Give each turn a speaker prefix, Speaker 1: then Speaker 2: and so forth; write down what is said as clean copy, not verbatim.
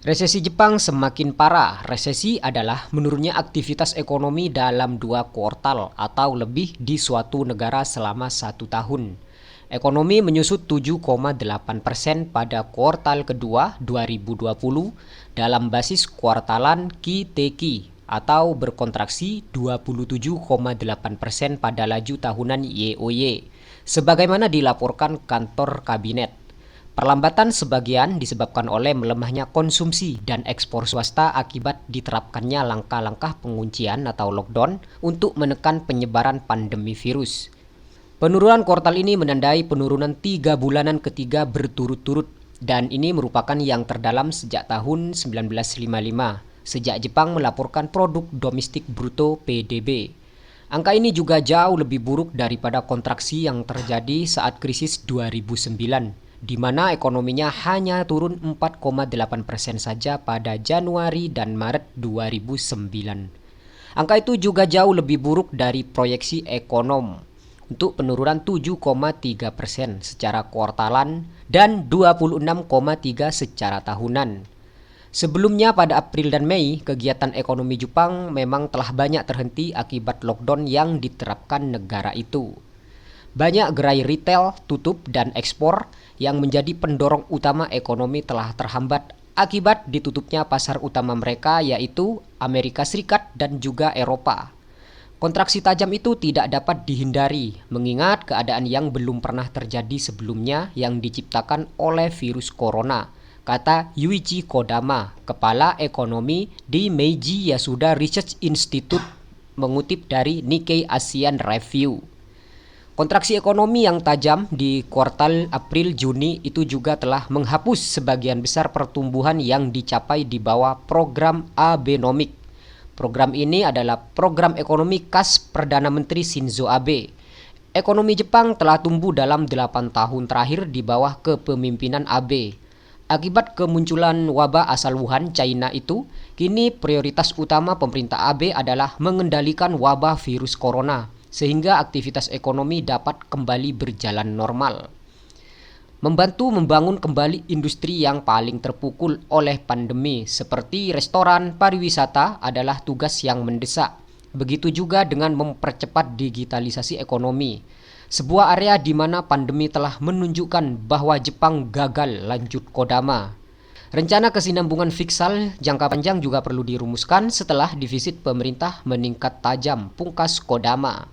Speaker 1: Resesi Jepang semakin parah. Resesi adalah menurunnya aktivitas ekonomi dalam 2 kuartal atau lebih di suatu negara selama 1 tahun. Ekonomi menyusut 7,8% pada kuartal kedua 2020 dalam basis kuartalan Kiteki atau berkontraksi 27,8% pada laju tahunan YoY, sebagaimana dilaporkan kantor kabinet. Perlambatan sebagian disebabkan oleh melemahnya konsumsi dan ekspor swasta akibat diterapkannya langkah-langkah penguncian atau lockdown untuk menekan penyebaran pandemi virus. Penurunan kuartal ini menandai penurunan 3 bulanan ketiga berturut-turut dan ini merupakan yang terdalam sejak tahun 1955, sejak Jepang melaporkan produk domestik bruto (PDB). Angka ini juga jauh lebih buruk daripada kontraksi yang terjadi saat krisis 2009, di mana ekonominya hanya turun 4,8% saja pada Januari dan Maret 2009. Angka itu juga jauh lebih buruk dari proyeksi ekonom untuk penurunan 7,3% secara kuartalan dan 26,3% secara tahunan. Sebelumnya pada April dan Mei, kegiatan ekonomi Jepang memang telah banyak terhenti akibat lockdown yang diterapkan negara itu. Banyak gerai retail tutup dan ekspor yang menjadi pendorong utama ekonomi telah terhambat akibat ditutupnya pasar utama mereka, yaitu Amerika Serikat dan juga Eropa. Kontraksi tajam itu tidak dapat dihindari mengingat keadaan yang belum pernah terjadi sebelumnya yang diciptakan oleh virus corona, kata Yuichi Kodama, kepala ekonomi di Meiji Yasuda Research Institute, mengutip dari Nikkei Asian Review. Kontraksi ekonomi yang tajam di kuartal April-Juni itu juga telah menghapus sebagian besar pertumbuhan yang dicapai di bawah program Abenomics. Program ini adalah program ekonomi khas Perdana Menteri Shinzo Abe. Ekonomi Jepang telah tumbuh dalam 8 tahun terakhir di bawah kepemimpinan Abe. Akibat kemunculan wabah asal Wuhan, China itu, kini prioritas utama pemerintah Abe adalah mengendalikan wabah virus corona, sehingga aktivitas ekonomi dapat kembali berjalan normal. Membantu membangun kembali industri yang paling terpukul oleh pandemi seperti restoran, pariwisata adalah tugas yang mendesak. Begitu juga dengan mempercepat digitalisasi ekonomi. Sebuah area di mana pandemi telah menunjukkan bahwa Jepang gagal, lanjut Kodama. Rencana kesinambungan fiskal jangka panjang juga perlu dirumuskan setelah defisit pemerintah meningkat tajam, pungkas Kodama.